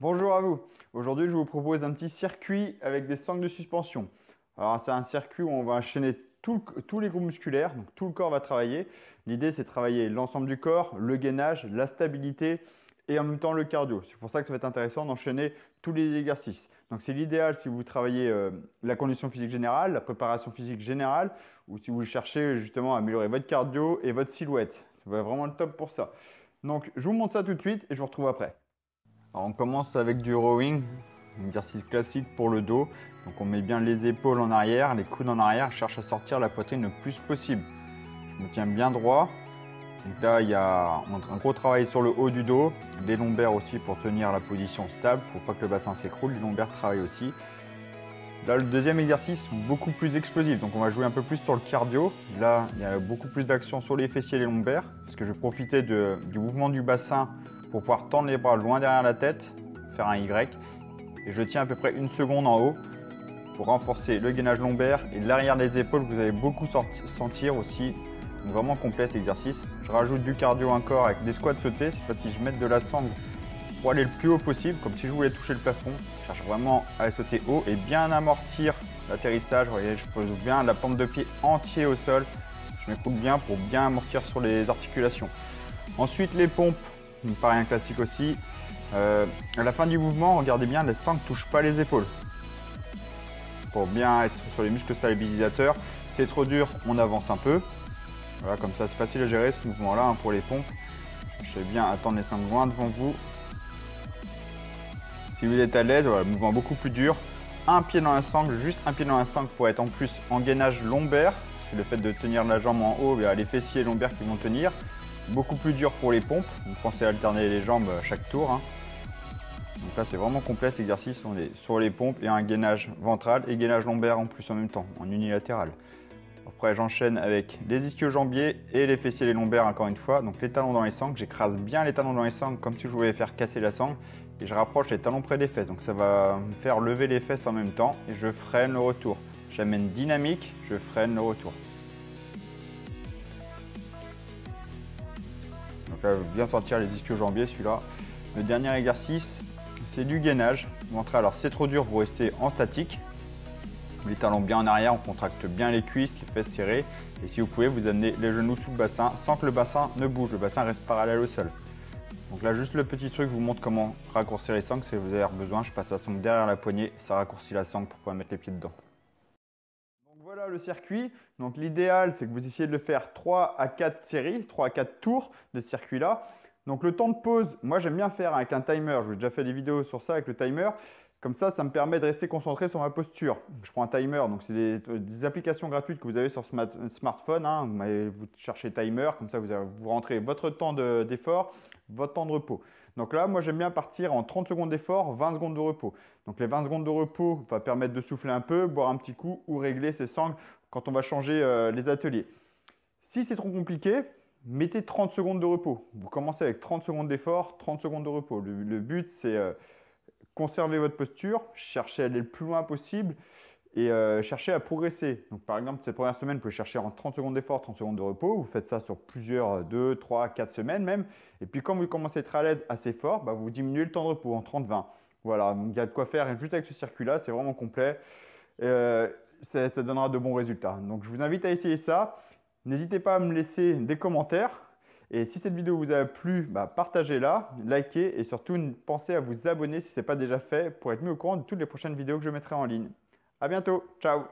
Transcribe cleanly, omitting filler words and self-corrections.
Bonjour à vous. Aujourd'hui, je vous propose un petit circuit avec des sangles de suspension. Alors, c'est un circuit où on va enchaîner tous les groupes musculaires, donc tout le corps va travailler. L'idée, c'est de travailler l'ensemble du corps, le gainage, la stabilité et en même temps le cardio. C'est pour ça que ça va être intéressant d'enchaîner tous les exercices. Donc, c'est l'idéal si vous travaillez la condition physique générale, la préparation physique générale, ou si vous cherchez justement à améliorer votre cardio et votre silhouette. C'est vraiment le top pour ça. Donc, je vous montre ça tout de suite et je vous retrouve après. Alors, on commence avec du rowing, un exercice classique pour le dos. Donc on met bien les épaules en arrière, les coudes en arrière, je cherche à sortir la poitrine le plus possible. Je me tiens bien droit. Donc là, il y a un gros travail sur le haut du dos, les lombaires aussi pour tenir la position stable, il ne faut pas que le bassin s'écroule, les lombaires travaillent aussi. Là, le deuxième exercice, beaucoup plus explosif, donc on va jouer un peu plus sur le cardio. Là, il y a beaucoup plus d'action sur les fessiers et les lombaires, parce que je vais profiter du mouvement du bassin pour pouvoir tendre les bras loin derrière la tête, faire un Y. Et je tiens à peu près une seconde en haut pour renforcer le gainage lombaire et l'arrière des épaules que vous allez beaucoup sentir aussi. Donc vraiment complet cet exercice. Je rajoute du cardio encore avec des squats sautés. Cette fois-ci, je mets de la sangle pour aller le plus haut possible, comme si je voulais toucher le plafond. Je cherche vraiment à sauter haut et bien amortir l'atterrissage. Vous voyez, je pose bien la plante de pied entier au sol. Je m'écoute bien pour bien amortir sur les articulations. Ensuite, les pompes, ça me paraît un classique aussi. À la fin du mouvement, regardez bien, les sangles ne touchent pas les épaules. Pour bien être sur les muscles stabilisateurs. C'est trop dur, on avance un peu. Voilà, comme ça, c'est facile à gérer ce mouvement-là hein, pour les pompes. Cherchez bien à tendre les sangles loin devant vous. Si vous êtes à l'aise, voilà, mouvement beaucoup plus dur. Un pied dans la sangle, juste un pied dans la sangle pour être en plus en gainage lombaire. C'est le fait de tenir la jambe en haut, les fessiers et lombaires qui vont tenir. Beaucoup plus dur pour les pompes. Donc pensez à alterner les jambes à chaque tour. Hein. Donc là, c'est vraiment complet cet exercice. On est sur les pompes et un gainage ventral et gainage lombaire en plus en même temps, en unilatéral. Après, j'enchaîne avec les ischio-jambiers et les fessiers et les lombaires encore une fois. Donc les talons dans les sangles, j'écrase bien les talons dans les sangles comme si je voulais faire casser la sangle. Et je rapproche les talons près des fesses. Donc ça va me faire lever les fesses en même temps et je freine le retour. J'amène dynamique, je freine le retour. Donc là, bien sortir les ischio-jambiers celui-là. Le dernier exercice, c'est du gainage ventral. Alors c'est trop dur, vous restez en statique. Les talons bien en arrière, on contracte bien les cuisses, les fesses serrées. Et si vous pouvez, vous amenez les genoux sous le bassin sans que le bassin ne bouge. Le bassin reste parallèle au sol. Donc là, juste le petit truc, je vous montre comment raccourcir les sangles. Si vous avez besoin, je passe la sangle derrière la poignée. Ça raccourcit la sangle pour pouvoir mettre les pieds dedans. Donc voilà le circuit. Donc l'idéal, c'est que vous essayez de le faire 3 à 4 séries, 3 à 4 tours de ce circuit-là. Donc le temps de pause, moi j'aime bien faire avec un timer. J'ai déjà fait des vidéos sur ça avec le timer. Comme ça me permet de rester concentré sur ma posture. Je prends un timer, donc c'est des applications gratuites que vous avez sur smartphone. Hein. Vous cherchez timer, comme ça vous rentrez votre temps d'effort, votre temps de repos. Donc là, moi j'aime bien partir en 30 secondes d'effort, 20 secondes de repos. Donc les 20 secondes de repos va permettre de souffler un peu, boire un petit coup ou régler ses sangles quand on va changer les ateliers. Si c'est trop compliqué, mettez 30 secondes de repos. Vous commencez avec 30 secondes d'effort, 30 secondes de repos. Le but, c'est conserver votre posture, chercher à aller le plus loin possible et chercher à progresser. Donc, par exemple, cette première semaine, vous pouvez chercher en 30 secondes d'effort, 30 secondes de repos. Vous faites ça sur plusieurs, 2, 3, 4 semaines même. Et puis, quand vous commencez à être à l'aise assez fort, vous diminuez le temps de repos en 30-20. Voilà, donc il y a de quoi faire juste avec ce circuit-là, c'est vraiment complet. Ça donnera de bons résultats. Donc, je vous invite à essayer ça. N'hésitez pas à me laisser des commentaires. Et si cette vidéo vous a plu, partagez-la, likez et surtout pensez à vous abonner si ce n'est pas déjà fait pour être mis au courant de toutes les prochaines vidéos que je mettrai en ligne. À bientôt, ciao!